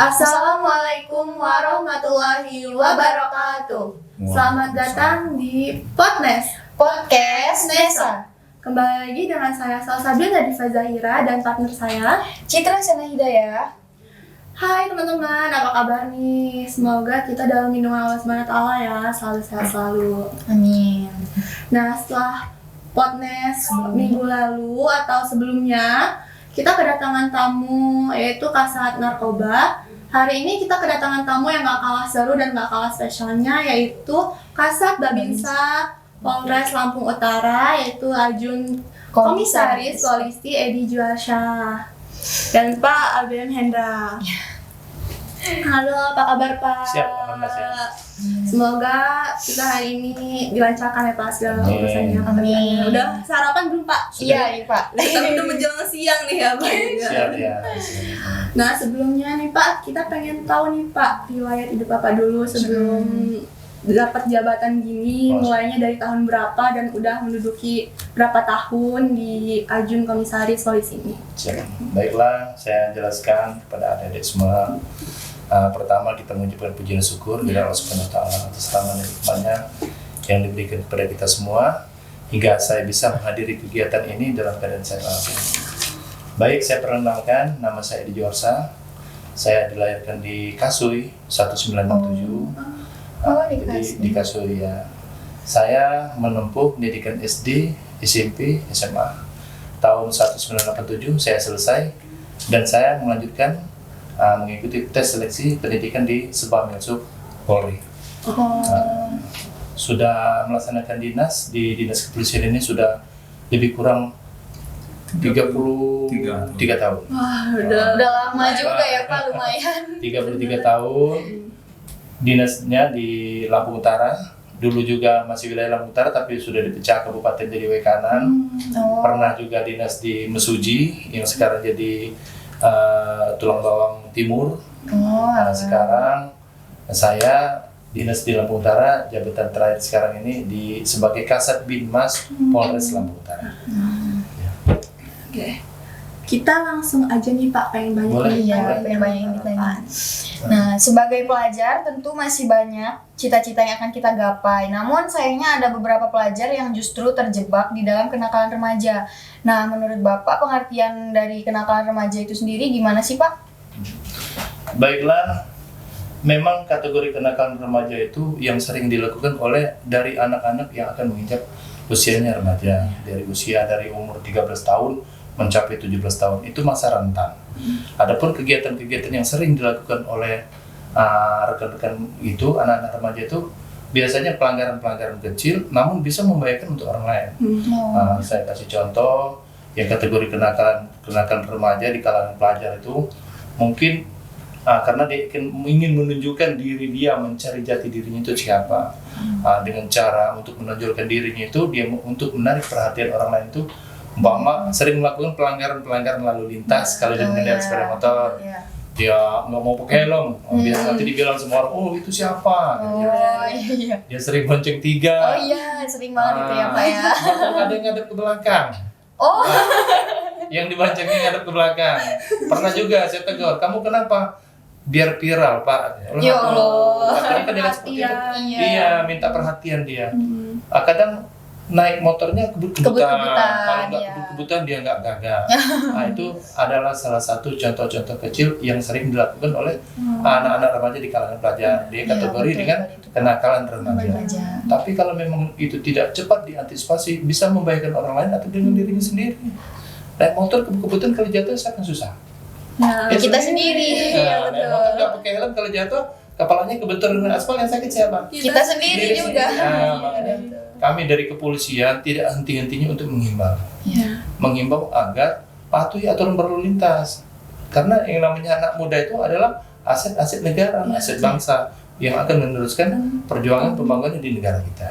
Assalamualaikum warahmatullahi wabarakatuh. Selamat datang di Podcast Nesa. Kembali lagi dengan saya Salsabila Nadifa Zahira dan partner saya Citra Sena Hidayah. Hai teman-teman, apa kabar nih? Semoga kita dalam lindungan Allah SWT ya, selalu sehat selalu. Amin. Nah, setelah Podcast minggu lalu atau sebelumnya, kita kedatangan tamu yaitu Kasat Narkoba. Hari ini kita kedatangan tamu yang gak kalah seru dan gak kalah spesialnya, yaitu Kasat Babinsa Polres Lampung Utara, yaitu Ajun Komisaris Polisi Edi Juarsyah dan Pak ABM Hendra. Halo, apa kabar Pak? Siap, alhamdulillah siap. Semoga kita hari ini dilancarkan ya Pak segala urusannya. Amin. Udah sarapan belum Pak? Iya Pak. Tapi udah menjelang siang nih ya Pak. Siap ya. Nah sebelumnya nih Pak, kita pengen tahu nih Pak riwayat hidup Bapak dulu sebelum dapat jabatan gini, mulainya dari tahun berapa dan udah menduduki berapa tahun di Ajun Komisaris Polisi ini. Siap. Baiklah, saya jelaskan kepada adik-adik semua. Pertama kita mengucapkan puji dan syukur kepada Allah Subhanahu wa taala atas rahmat dan nikmatnya yang diberikan kepada kita semua hingga saya bisa menghadiri kegiatan ini dalam keadaan sehat walafiat. Baik, saya perkenalkan, nama saya Edi Juarsyah. Saya dilahirkan di Kasui 1967. Di Kasui ya. Saya menempuh pendidikan SD, SMP, SMA. Tahun 1987 saya selesai dan saya melanjutkan mengikuti tes seleksi pendidikan di sebuah Milsub Polri. Sudah melaksanakan dinas di dinas kepolisian ini sudah lebih kurang 33 tahun. Wah, Udah lama juga ya Pak, lumayan. 33 tahun. Dinasnya di Lampung Utara. Dulu juga masih wilayah Lampung Utara tapi sudah dipecah kabupaten jadi Wekanan. Pernah juga dinas di Mesuji yang sekarang jadi Tulang Bawang Timur. Sekarang saya dinas di Lampung Utara, jabatan terakhir sekarang ini sebagai Kasat Binmas Polres Lampung Utara. Oke. Kita langsung aja nih Pak, pengen banyak yang ditanya. Nah, sebagai pelajar tentu masih banyak cita-cita yang akan kita gapai. Namun sayangnya ada beberapa pelajar yang justru terjebak di dalam kenakalan remaja. Nah, menurut Bapak pengertian dari kenakalan remaja itu sendiri gimana sih Pak? Baiklah, memang kategori kenakalan remaja itu yang sering dilakukan dari anak-anak yang akan menginjak usianya remaja. Dari umur 13 tahun mencapai 17 tahun, itu masa rentan. Adapun kegiatan-kegiatan yang sering dilakukan oleh rekan-rekan itu, anak-anak remaja itu biasanya pelanggaran-pelanggaran kecil namun bisa membahayakan untuk orang lain. Saya kasih contoh yang kategori kenakalan remaja di kalangan pelajar itu mungkin karena dia ingin menunjukkan diri dia, mencari jati dirinya itu siapa. Dengan cara untuk menonjolkan dirinya itu dia untuk menarik perhatian orang lain itu umpama sering melakukan pelanggaran lalu lintas. Kalau dia mengendarai sepeda motor, dia nggak mau pakai helm, biasa nanti dibilang semua orang, oh itu siapa? Dia sering bonceng 3. Sering banget itu ya Pak ya. Ada yang ngadep ke belakang. Yang diboncengnya ngadep ke belakang. Pernah juga saya tegur, kamu kenapa? Biar viral Pak. Ya Allah. Akhirnya kan dengan seperti itu. Iya, minta perhatian dia. Kadang naik motornya kebut-kebutan, kalau nggak kebut-kebutan dia nggak gagah. Nah itu adalah salah satu contoh-contoh kecil yang sering dilakukan oleh anak-anak remaja di kalangan pelajar. Dia kategori dengan kenakalan remaja. Tapi kalau memang itu tidak cepat diantisipasi, bisa membahayakan orang lain atau dengan dirinya sendiri. Naik motor kebut-kebutan kalau jatuh akan susah. Kita sendiri. Naik motor nggak pakai helm kalau jatuh, kepalanya kebentur dengan aspal, yang sakit siapa? Kita sendiri juga. Makanya kami dari kepolisian tidak henti-hentinya untuk menghimbau agar patuhi aturan berlalu lintas. Karena yang namanya anak muda itu adalah aset negara, aset bangsa yang akan meneruskan perjuangan pembangunan di negara kita.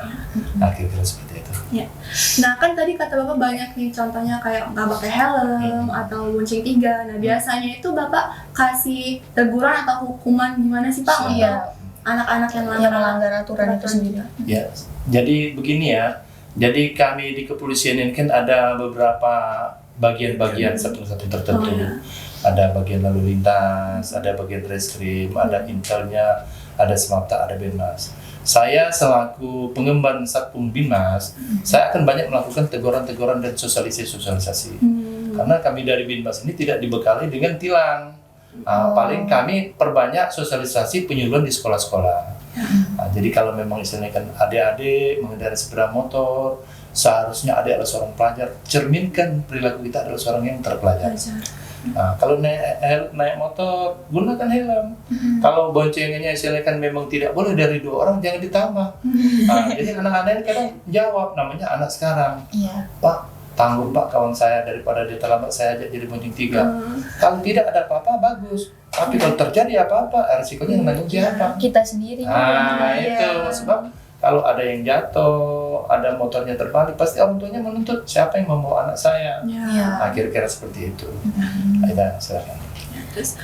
Nah, kira-kira seperti itu. Nah kan tadi kata Bapak banyak nih contohnya kayak nggak pakai helm atau bonceng 3. Nah biasanya itu Bapak kasih teguran atau hukuman gimana sih Pak untuk anak-anak yang melanggar aturan itu sendiri? Ya, jadi begini ya. Jadi kami di kepolisian ini kan ada beberapa bagian-bagian satu-satu tertentu. ada bagian lalu lintas, ada bagian reskrim, ada intelnya, ada Smapta, ada Binmas. Saya selaku pengemban Satpum Binmas, saya akan banyak melakukan teguran-teguran dan sosialisasi. Karena kami dari Binmas ini tidak dibekali dengan tilang. Paling kami perbanyak sosialisasi penyuluhan di sekolah-sekolah. Jadi kalau memang istilahnya kan adik-adik mengendarai sepeda motor, seharusnya adik adalah seorang pelajar, cerminkan perilaku kita adalah seorang yang terpelajar. Kalau naik motor, gunakan helm. Kalau boncengannya istilahnya kan memang tidak boleh dari 2 orang, jangan ditambah. Jadi anak-anak ini kadang jawab, namanya anak sekarang. Pak, tanggung Pak kawan saya, daripada dia terlambat saya ajak jadi bonceng 3. Kalau tidak ada apa-apa, bagus. Tapi kalau terjadi apa-apa, resikonya yang nanggung siapa? Kita sendiri. Itu sebab kalau ada yang jatuh, ada motornya terbalik, pasti orang tuanya menuntut siapa yang membawa anak saya. Kira-kira seperti itu. Aida, silakan. Terus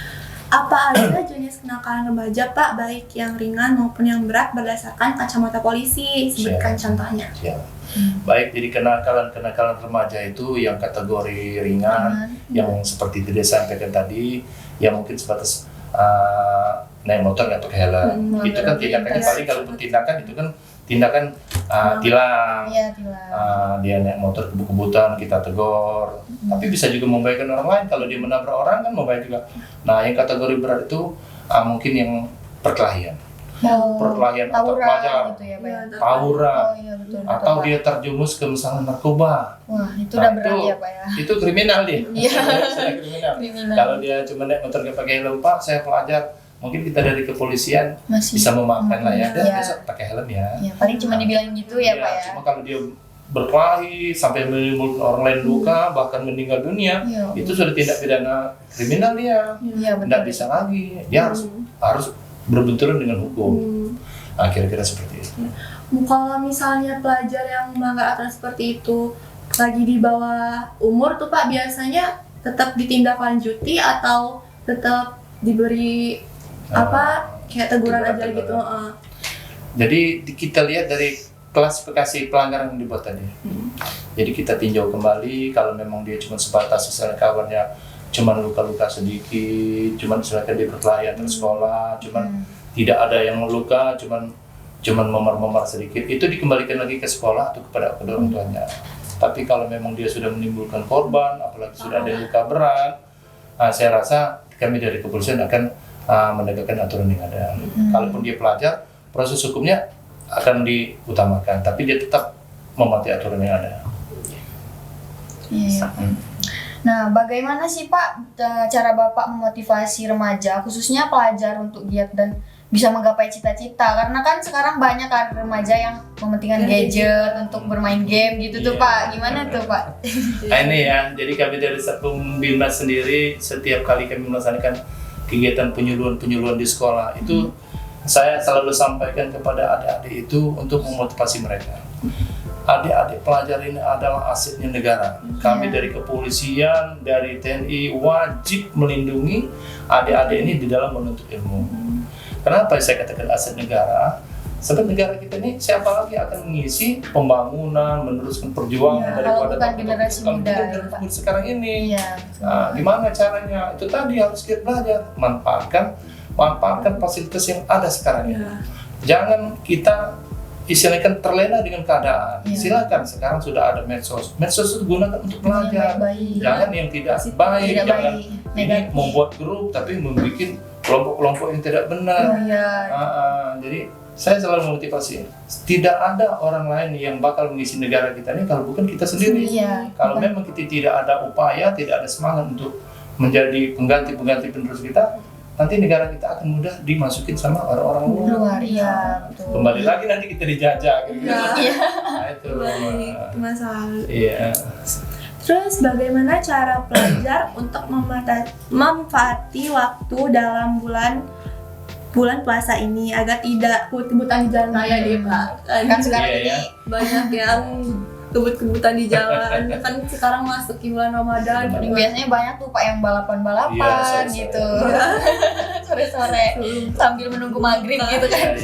apa aja jenis kenakalan remaja Pak, baik yang ringan maupun yang berat berdasarkan kacamata polisi? Sebutkan contohnya. Baik, jadi kenakalan remaja itu yang kategori ringan, yang seperti tadi sampaikan tadi, yang mungkin sebatas naik motor nggak pakai helm. Itu kan tindakannya paling kalau tindakan itu kan tindakan tilang. Dia naik motor kebut-kebutan kita tegur. Tapi bisa juga membahayakan orang lain kalau dia menabrak orang kan membahayakan juga. Nah, yang kategori berat itu mungkin yang perkelahian. Perkelahian antar pelajar, gitu ya, Pak? tawuran, Betul, atau dia terjumus ke misalnya narkoba. Wah, itu udah berat ya, Pak ya. Itu kriminal dia. Kriminal. Kalau dia cuma naik motor nggak pakai helm, Pak, saya pelajar. Mungkin kita dari kepolisian bisa memaafkan lah ya. Dan besok pakai helm ya. Paling cuma dibilang gitu ya, Pak ya. Cuma kalau dia berkelahi sampai menimbulkan orang lain luka, bahkan meninggal dunia, itu sudah tindak pidana kriminal dia. Tidak bisa lagi. Dia harus berbenturan dengan hukum. Kira-kira seperti itu. Kalau misalnya pelajar yang melanggar aturan seperti itu lagi di bawah umur tuh Pak, biasanya tetap ditindaklanjuti atau tetap diberi kayak teguran aja gitu? Jadi kita lihat dari klasifikasi pelanggaran yang dibuat tadi. Jadi kita tinjau kembali kalau memang dia cuma sebatas misalnya kawannya cuman luka-luka sedikit, cuman misalkan dia berkelahi antar sekolah, cuman tidak ada yang luka, cuman memar-memar sedikit, itu dikembalikan lagi ke sekolah atau kepada orang tuanya. Tapi kalau memang dia sudah menimbulkan korban, apalagi sudah ada luka berat, saya rasa kami dari kepolisian akan menegakkan aturan yang ada. Kalaupun dia pelajar, proses hukumnya akan diutamakan, tapi dia tetap mematuhi aturan yang ada. Nah, bagaimana sih Pak cara Bapak memotivasi remaja, khususnya pelajar untuk giat dan bisa menggapai cita-cita? Karena kan sekarang banyak kan remaja yang mementingkan gadget untuk bermain game gitu tuh Pak. Gimana tuh Pak? Ini ya, jadi kami dari Satpum Binmas sendiri setiap kali kami melaksanakan kegiatan penyuluhan di sekolah itu saya selalu sampaikan kepada adik-adik itu untuk memotivasi mereka. Adik-adik pelajar ini adalah asetnya negara. Kami dari kepolisian, dari TNI wajib melindungi adik-adik ini di dalam menuntut ilmu. Kenapa saya katakan aset negara? Sebab negara kita ini siapa lagi akan mengisi pembangunan, meneruskan perjuangan daripada generasi muda sekarang ini. Gimana caranya? Itu tadi harus kita belajar, manfaatkan fasilitas yang ada sekarang ini. Jangan kita istilahnya terlena dengan keadaan. Silakan, sekarang sudah ada medsos itu gunakan untuk belajar. Jangan yang tidak baik, jangan ini membuat grup tapi membuat kelompok-kelompok yang tidak benar. Jadi saya selalu memotivasi, tidak ada orang lain yang bakal mengisi negara kita ini kalau bukan kita sendiri. Kalau memang kita tidak ada upaya, tidak ada semangat untuk menjadi pengganti penerus kita, nanti negara kita akan mudah dimasukin sama orang-orang luar. Betul. Kembali lagi nanti kita dijajah gitu. Nah, itu masalah. Terus bagaimana cara pelajar untuk memanfaati waktu dalam bulan puasa ini agar tidak kebut-kebutan di jalan raya deh Pak? Kan sekarang ini banyak yang kebut-kebutan di jalan. Kan sekarang masuk bulan Ramadan. Biasanya banyak tuh Pak yang balapan gitu. Sore-sore sambil menunggu maghrib gitu kan.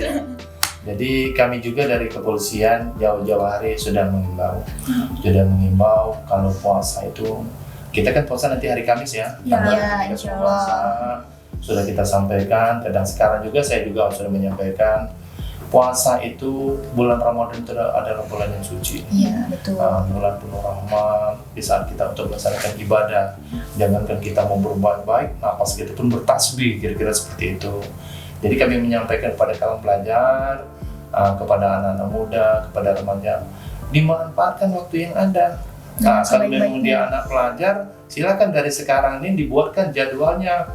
Jadi kami juga dari kepolisian jauh-jauh hari sudah mengimbau kalau puasa itu kita kan puasa nanti hari Kamis ya. Ya, tanggal ya, 3 insya puasa. Sudah kita sampaikan, dan sekarang juga saya juga sudah menyampaikan puasa itu bulan Ramadan itu adalah bulan yang suci. Iya, betul. Bulan penuh rahmat, di saat kita untuk melaksanakan ibadah. Jangankan kita mau berbuat baik, napas kita pun bertasbih, kira-kira seperti itu. Jadi kami menyampaikan kepada kalangan pelajar, kepada anak-anak muda, kepada remaja, dimanfaatkan waktu yang ada. Kalau memang dia anak pelajar, silakan dari sekarang ini dibuatkan jadwalnya,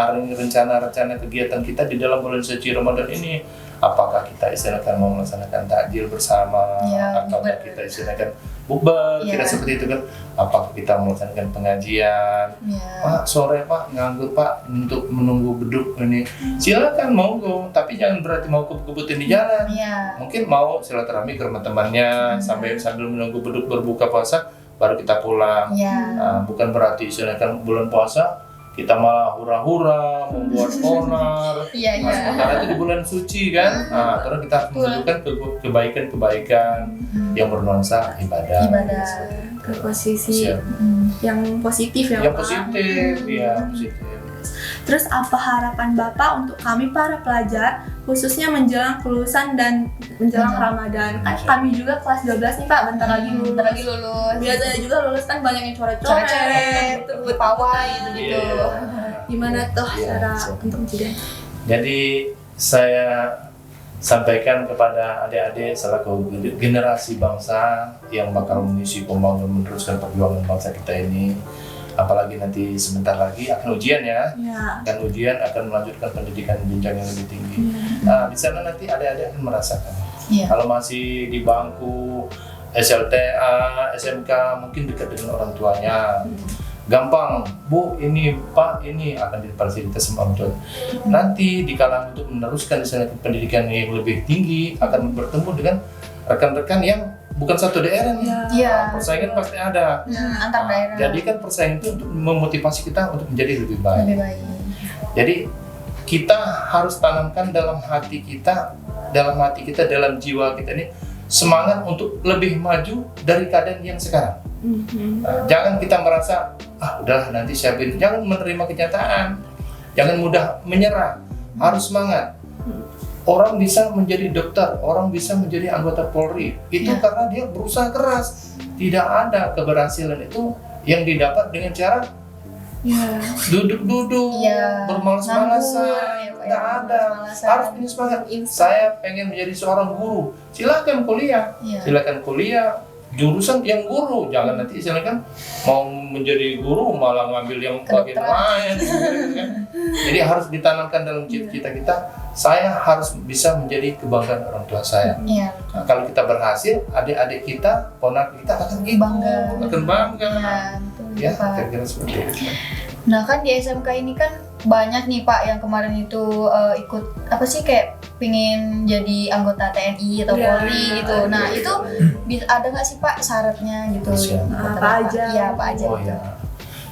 rencana-rencana kegiatan kita di dalam bulan suci Ramadan ini. Apakah kita istilahkan mau melaksanakan takjil bersama, apakah kita istilahkan bukber, kira seperti itu kan? Apakah kita melaksanakan pengajian? Pak, sore Pak, nganggur Pak untuk menunggu beduk ini. Silakan monggo, tapi jangan berarti mau kebut-kebutin di jalan. Mungkin mau silaturahmi ke rumah temannya sambil menunggu beduk berbuka puasa baru kita pulang. Bukan berarti istilahkan bulan puasa kita malah hura-hura, membuat onar. Sementara itu di bulan suci kan, terus kita harus menunjukkan kebaikan-kebaikan yang bernuansa ibadah. Ke posisi yang positif ya, yang Pak. positif. Terus apa harapan Bapak untuk kami para pelajar, khususnya menjelang kelulusan dan menjelang Ramadan? Kan kami juga kelas 12 nih Pak, bentar lagi lulus. Biasanya juga lulus kan banyak yang coret-coret, pawai gitu. Gimana tuh cara untuk mencegah? Jadi saya sampaikan kepada adik-adik selaku generasi bangsa yang bakal mengisi pembangunan, meneruskan perjuangan bangsa kita ini. Apalagi nanti sebentar lagi akan ujian ya. Akan ujian, akan melanjutkan pendidikan jenjang yang lebih tinggi. Di sana nanti adik-adik akan merasakan. Kalau masih di bangku SLTA, SMK, mungkin dekat dengan orang tuanya. Gampang, Bu, ini Pak, ini akan difasilitasi sama orang tua. Nanti di kalangan untuk meneruskan pendidikan yang lebih tinggi akan bertemu dengan rekan-rekan yang bukan satu daerah nih. Persaingan pasti ada. Antar daerah. Jadi kan persaingan itu untuk memotivasi kita untuk menjadi lebih baik. Jadi kita harus tanamkan dalam hati kita, dalam jiwa kita ini semangat untuk lebih maju dari keadaan yang sekarang. Jangan kita merasa udahlah nanti siapin. Jangan menerima kenyataan. Jangan mudah menyerah. Harus semangat. Orang bisa menjadi dokter, orang bisa menjadi anggota Polri, itu karena dia berusaha keras. Tidak ada keberhasilan itu yang didapat dengan cara duduk-duduk, bermalas-malasan. Tidak ada. Harus punya semangat. Saya pengen menjadi seorang guru. Silakan kuliah, jurusan yang guru. Jangan nanti silakan mau menjadi guru malah ngambil yang bagian lain. Jadi harus ditanamkan dalam cita-cita kita. Saya harus bisa menjadi kebanggaan orang tua saya. Nah, kalau kita berhasil, adik-adik kita, ponak kita akan bangga. Kira-kira seperti itu. Nah kan di SMK ini kan banyak nih Pak yang kemarin itu ikut kayak pingin jadi anggota TNI atau Polri gitu. Nah itu ada nggak sih Pak syaratnya gitu? Apa aja?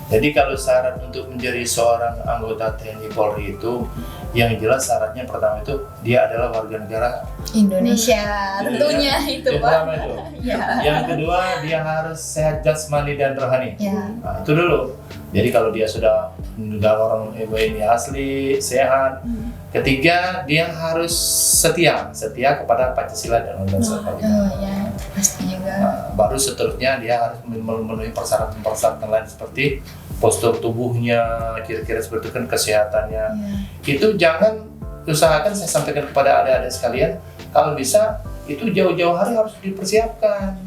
Jadi kalau syarat untuk menjadi seorang anggota TNI Polri itu, yang jelas syaratnya pertama itu dia adalah warga negara Indonesia, tentunya itu Pak. Yang kedua dia harus sehat jasmani dan rohani. Nah, itu dulu. Jadi kalau dia sudah orang ini asli, sehat. Ketiga, dia harus setia kepada Pancasila dan Undang-Undang Dasar. Pasti juga. Baru seterusnya dia harus memenuhi persyaratan-persyaratan lain seperti postur tubuhnya, kira-kira seperti itu kan kesehatannya. Itu jangan usahakan, saya sampaikan kepada adik-adik sekalian, kalau bisa itu jauh-jauh hari harus dipersiapkan.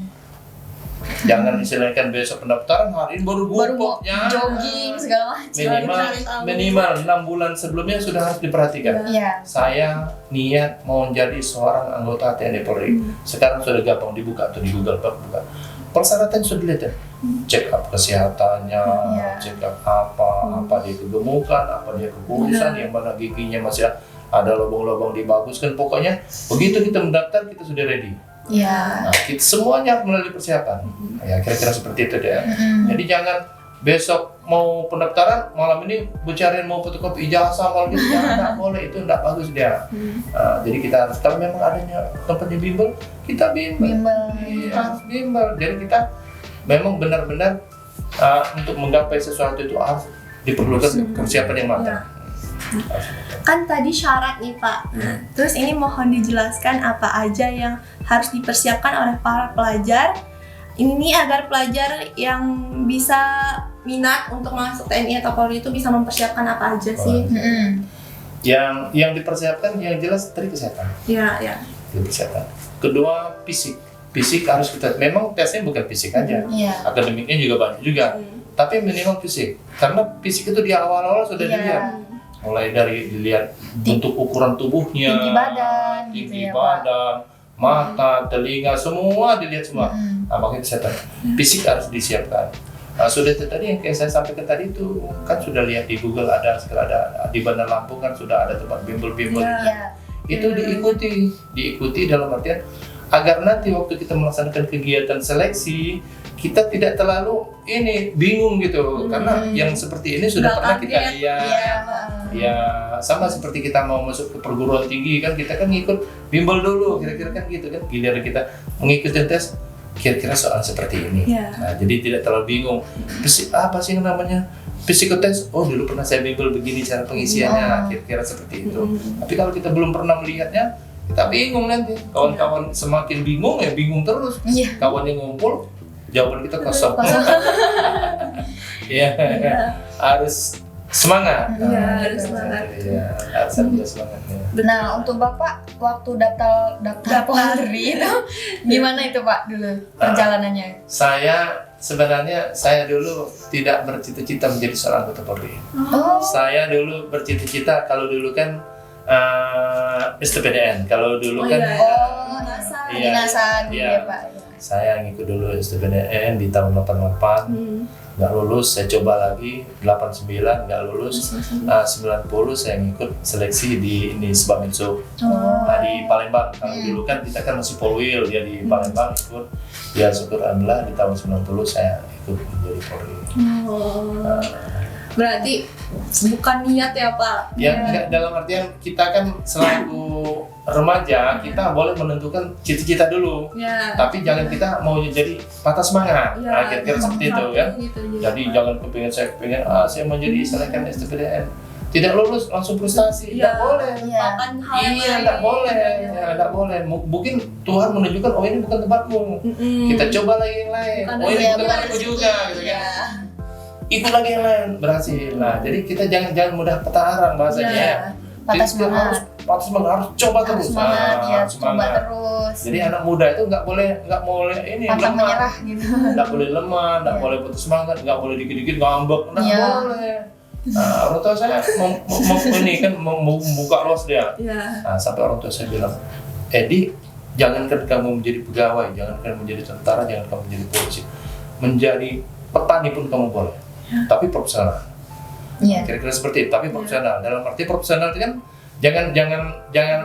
Jangan istilahkan besok pendaftaran, hari ini baru jogging segala macam. Minimal 6 bulan sebelumnya sudah harus diperhatikan. Saya niat mau menjadi seorang anggota TNI Polri. Sekarang sudah gampang dibuka atau di Google buka. Persyaratan sudah dilihat ya. Check up kesehatannya, check up apa dia kegemukan, apa dia kekurusan, yang mana giginya masih ada lubang-lubang dibaguskan. Pokoknya begitu kita mendaftar kita sudah ready. Nah, kita semuanya melalui persiapan. Kira-kira seperti itu deh. Jadi jangan besok mau pendaftaran malam ini bicarain mau fotokopi ijazah malam itu nggak boleh, itu nggak bagus dia. Jadi kita harus, kalau memang adanya tempatnya bimbel, kita bimbel. Jadi kita memang benar-benar untuk menggapai sesuatu itu harus diperlukan persiapan yang matang. Kan tadi syarat nih Pak. Terus ini mohon dijelaskan apa aja yang harus dipersiapkan oleh para pelajar. Ini nih agar pelajar yang bisa minat untuk masuk TNI atau Polri itu bisa mempersiapkan apa aja sih? Yang dipersiapkan yang jelas tadi kesehatan. Ya. Kesehatan. Kedua fisik harus kita, memang tesnya bukan fisik aja, akademiknya juga banyak juga, tapi minimal fisik, karena fisik itu di awal-awal sudah dilihat, mulai dari dilihat bentuk ukuran tubuhnya, tinggi badan, mata, telinga, semua dilihat semua. Makanya kesehatan fisik harus disiapkan. Sudah itu tadi yang kayak saya sampaikan tadi itu kan sudah lihat di Google ada di Bandar Lampung kan sudah ada tempat bimbel-bimbel. Itu diikuti dalam artian agar nanti waktu kita melaksanakan kegiatan seleksi kita tidak terlalu bingung gitu, karena yang seperti ini sudah pernah kita lihat. Ya sama seperti kita mau masuk ke perguruan tinggi kan, kita kan ngikut bimbel dulu kira-kira kan gitu kan, giliran kita mengikuti tes kira-kira soal seperti ini. Nah, jadi tidak terlalu bingung apa sih namanya psikotes, dulu pernah saya bimbel begini cara pengisiannya, kira-kira seperti itu. Tapi kalau kita belum pernah melihatnya, kita bingung nanti. Kawan-kawan semakin bingung bingung terus. Kawan yang ngumpul, jawaban kita kosong. Harus semangat. Harus semangat. Harus ada semangatnya. Nah, untuk Bapak waktu daftar Polri itu gimana itu Pak dulu perjalanannya? Saya dulu tidak bercita-cita menjadi seorang anggota Polri. Saya dulu bercita-cita, kalau dulu kan STPDN. Kalau dulu kan kedinasan ya Pak. Saya ngikut dulu STPDN di tahun 88. Nggak lulus, saya coba lagi 89 nggak lulus. 90 saya ngikut seleksi di Sebaminso. Di Palembang. Kalau dulu kan kita kan masih Polwil ya, di Palembang ikut. Ya syukur alhamdulillah di tahun 90 saya ikut menjadi Polri. Berarti bukan niat ya Pak? Enggak, dalam artian kita kan selaku remaja kita boleh menentukan cita-cita dulu, tapi jangan kita mau jadi patah semangat. Kira-kira seperti itu kan. Jadi jangan kepingin saya mau jadi istilahkan STPDN, tidak lulus langsung frustasi, tidak boleh. Tidak boleh. Mungkin Tuhan menunjukkan ini bukan tempatmu. Kita coba lagi yang lain. Ini bukan tempatmu juga, gitu kan. Ikut lagi yang lain, berhasil. Nah, jadi kita jangan mudah patah arang bahasanya. Patah semangat. Harus coba terus. Coba terus. Jadi anak muda itu nggak boleh pantang menyerah gitu. Nggak boleh lemah, nggak boleh putus semangat, nggak boleh dikit-dikit ngambek, nggak boleh. Orang tua saya membuka luas dia. Nah, sampai orang tua saya bilang, Edi, jangankan kamu menjadi pegawai, jangankan menjadi tentara, jangan kamu menjadi polisi, menjadi petani pun kamu boleh. Tapi profesional. Kira-kira seperti itu, tapi profesional. Dalam arti profesional itu kan jangan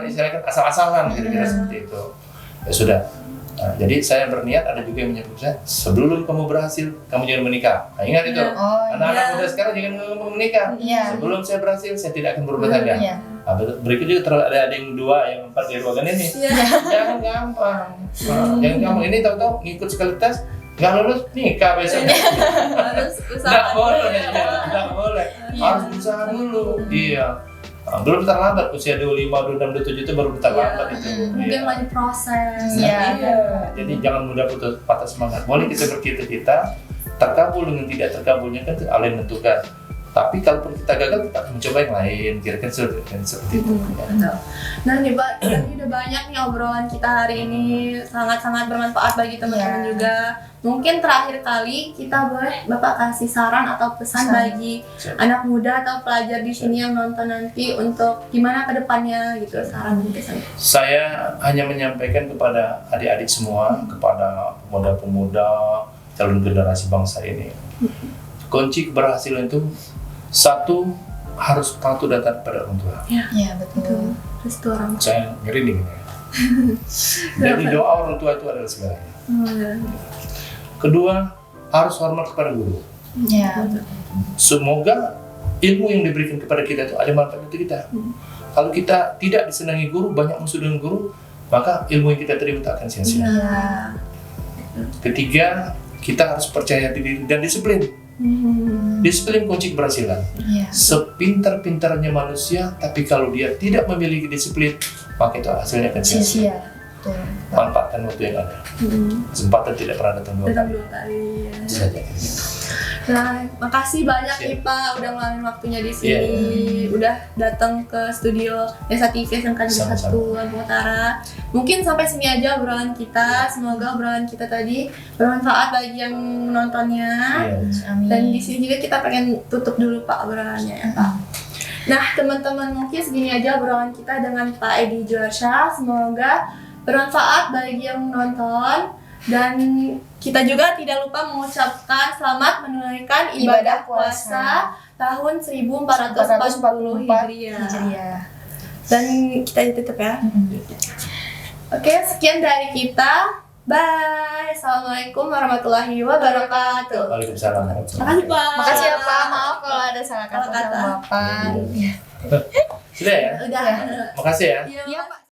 istilahnya asal-asalan, kira-kira seperti itu. Ya sudah. Nah, jadi saya berniat, ada juga yang menyebut saya, sebelum kamu berhasil, kamu jangan menikah. Nah, ingat itu. Anak-anak muda sekarang jangan menikah. Sebelum saya berhasil, saya tidak akan berumah tangga. Nah, berikut juga ada yang 2, yang 4 di ruangan ini. Jangan gampang. Jangan gampang. Ini tahu-tahu ngikut sekali tes, nggak lulus nikah besoknya. Harus usaha. Nggak boleh. Harus berusaha dulu. Belum terlambat, usia 25, 26, 27 itu baru terlambat itu. Mungkin lagi proses. Jadi jangan mudah putus patah semangat. Boleh kita bercita-cita, terkabul dengan tidak terkabulnya kan Allah yang menentukan. Tapi kalau kita gagal, kita mencoba yang lain. Kira-kira seperti itu. Nah nih Pak, ini udah banyak nih obrolan kita hari ini, sangat-sangat bermanfaat bagi teman-teman juga. Mungkin terakhir kali kita boleh Bapak kasih saran atau pesan bagi anak muda atau pelajar di sini yang nonton nanti untuk gimana ke depannya gitu, saran dan pesan. Saya hanya menyampaikan kepada adik-adik semua, kepada pemuda-pemuda calon generasi bangsa ini. Kunci keberhasilan itu satu, harus patuh dan taat pada orang tua. Iya, betul. Restu orang tua. Saya merinding. Jadi doa orang tua itu adalah segalanya. Kedua, harus hormat kepada guru. Semoga ilmu yang diberikan kepada kita itu ada manfaat untuk kita. Kalau kita tidak disenangi guru, banyak musuh dengan guru, maka ilmu yang kita terima tak akan sia-sia. Ketiga, kita harus percaya diri dan disiplin. Disiplin kunci keberhasilan. Iya. Sepintar-pintarnya manusia, tapi kalau dia tidak memiliki disiplin, maka itu hasilnya akan sia-sia. Sia-sia. Betul. Manfaatkan waktu yang ada. Kesempatan tidak pernah datang dua Datang kali. 2 kali ya. Itu saja. Nah, makasih banyak Siap. Ipa udah ngeluangin waktunya di sini, udah datang ke studio Desa TV SMK Negeri Sama-sama. 1 Lampung Utara. Mungkin sampai sini aja obrolan kita. Semoga obrolan kita tadi bermanfaat bagi yang menontonnya. Iya. Amin. Dan di sini juga kita pengen tutup dulu Pak obrolannya ya Pak. Nah teman-teman mungkin segini aja obrolan kita dengan Pak Edi Juarsha. Semoga bermanfaat bagi yang menonton. Dan kita juga tidak lupa mengucapkan selamat menunaikan ibadah puasa tahun 1440 Hijriah. Hijriah. Dan kita tutup ya. Oke, sekian dari kita. Bye. Assalamualaikum warahmatullahi wabarakatuh. Waalaikumsalam. Makasih Pak. Makasih ya Pak, maaf kalau ada salah kata Salah kata. sama Bapak. Sudah ya? Udah. Makasih ya. Iya, Iya Pak. Pak.